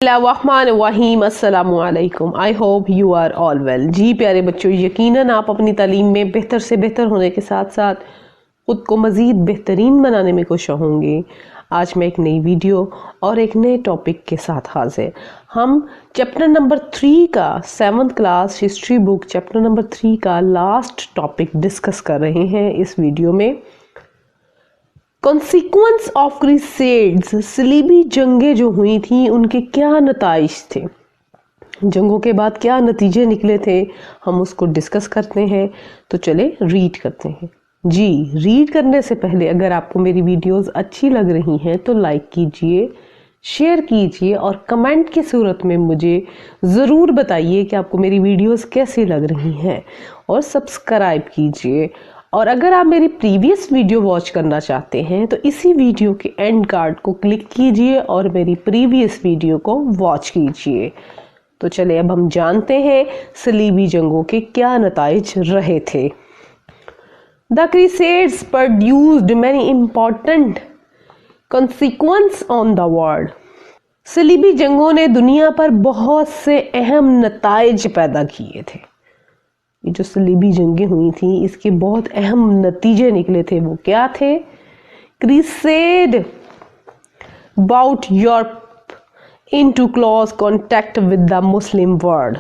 الرحمن الرحیم السلام علیکم. I hope you are all well. جی پیارے بچوں، یقیناً آپ اپنی تعلیم میں بہتر سے بہتر ہونے کے ساتھ ساتھ خود کو مزید بہترین بنانے میں کوشاں ہوں گے. آج میں ایک نئی ویڈیو اور ایک نئے ٹاپک کے ساتھ حاضر. ہم چیپٹر نمبر 3 کا 7th class history book chapter number 3 کا لاسٹ ٹاپک ڈسکس کر رہے ہیں اس ویڈیو میں. کانسیکوینس آف کریسیڈز، صلیبی جنگیں جو ہوئی تھیں ان کے کیا نتائج تھے، جنگوں کے بعد کیا نتیجے نکلے تھے، ہم اس کو ڈسکس کرتے ہیں. تو چلے ریڈ کرتے ہیں. جی ریڈ کرنے سے پہلے اگر آپ کو میری ویڈیوز اچھی لگ رہی ہیں تو لائک کیجئے، شیئر کیجئے اور کمنٹ کی صورت میں مجھے ضرور بتائیے کہ آپ کو میری ویڈیوز کیسی لگ رہی ہیں، اور سبسکرائب کیجئے. اور اگر آپ میری پریویس ویڈیو واچ کرنا چاہتے ہیں تو اسی ویڈیو کے اینڈ کارڈ کو کلک کیجئے اور میری پریویس ویڈیو کو واچ کیجئے. تو چلے اب ہم جانتے ہیں صلیبی جنگوں کے کیا نتائج رہے تھے. The Crusades produced many important consequences on the world. صلیبی جنگوں نے دنیا پر بہت سے اہم نتائج پیدا کیے تھے. یہ جو صلیبی جنگیں ہوئی تھیں اس کے بہت اہم نتیجے نکلے تھے. وہ کیا تھے؟ Crusade brought Europe into close contact with the Muslim world.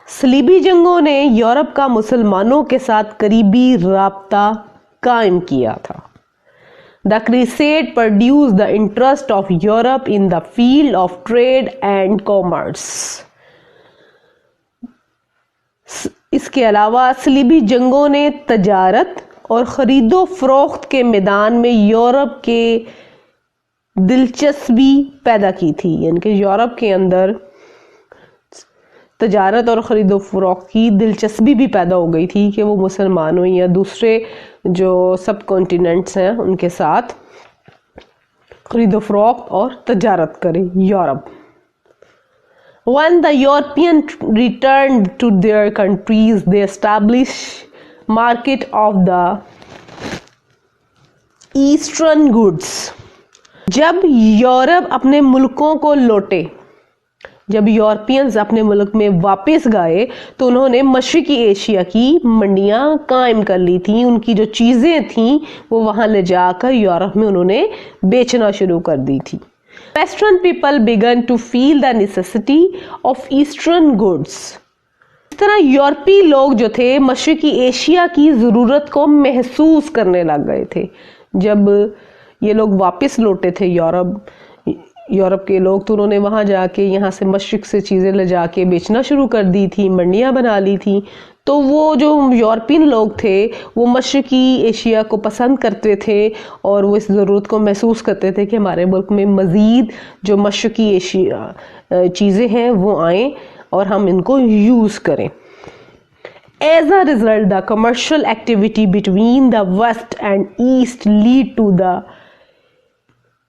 صلیبی جنگوں نے یورپ کا مسلمانوں کے ساتھ قریبی رابطہ قائم کیا تھا. The Crusade produced the interest of Europe in the field of trade and commerce. اس کے علاوہ صلیبی جنگوں نے تجارت اور خرید و فروخت کے میدان میں یورپ کے دلچسپی پیدا کی تھی. یعنی کہ یورپ کے اندر تجارت اور خرید و فروخت کی دلچسپی بھی پیدا ہو گئی تھی کہ وہ مسلمانوں یا دوسرے جو سب کانٹیننٹس ہیں ان کے ساتھ خرید و فروخت اور تجارت کریں. Europe When the Europeans returned to their countries, they established market of the Eastern goods. جب یورپ اپنے ملکوں کو لوٹے، جب یورپینز اپنے ملک میں واپس گئے تو انہوں نے مشرقی ایشیا کی منڈیاں قائم کر لی تھیں. ان کی جو چیزیں تھیں وہ وہاں لے جا کر یورپ میں انہوں نے بیچنا شروع کر دی تھی. Western people began to feel the necessity of Eastern goods. اس طرح یورپی لوگ جو تھے مشرقی ایشیا کی ضرورت کو محسوس کرنے لگ گئے تھے. جب یہ لوگ واپس لوٹے تھے یورپ کے لوگ تو انہوں نے وہاں جا کے یہاں سے مشرق سے چیزیں لے جا کے بیچنا شروع کر دی تھی، منڈیاں بنا لی تھی. تو وہ جو یورپین لوگ تھے وہ مشرقی ایشیا کو پسند کرتے تھے اور وہ اس ضرورت کو محسوس کرتے تھے کہ ہمارے ملک میں مزید جو مشرقی ایشیا چیزیں ہیں وہ آئیں اور ہم ان کو یوز کریں. As a result, the commercial activity between the West and East lead to the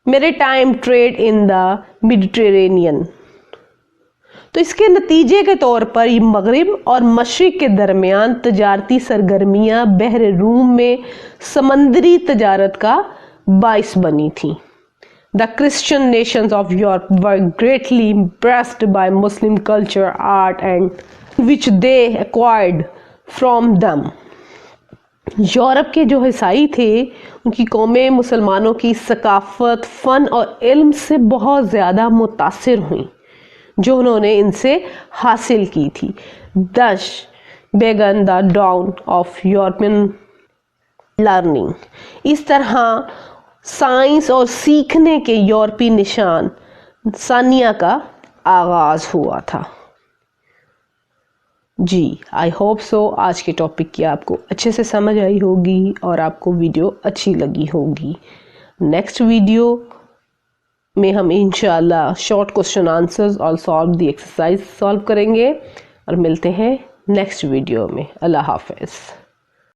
maritime trade in the Mediterranean. تو اس کے نتیجے کے طور پر مغرب اور مشرق کے درمیان تجارتی سرگرمیاں بحر روم میں سمندری تجارت کا باعث بنی تھیں. The Christian nations of Europe were greatly impressed by Muslim culture, art and which they acquired from them. Europe کے جو عیسائی تھے ان کی قومیں مسلمانوں کی ثقافت، فن اور علم سے بہت زیادہ متاثر ہوئیں جو انہوں نے ان سے حاصل کی تھی. Thus began the dawn of European learning. اس طرح سائنس اور سیکھنے کے یورپی نشان ثانیہ کا آغاز ہوا تھا. جی آئی ہوپ سو آج کے ٹاپک کی آپ کو اچھے سے سمجھ آئی ہوگی اور آپ کو ویڈیو اچھی لگی ہوگی. نیکسٹ ویڈیو میں ہم انشاءاللہ شارٹ کوسچن آنسرز اور سالو دی ایکسرسائز سالو کریں گے اور ملتے ہیں نیکسٹ ویڈیو میں. اللہ حافظ.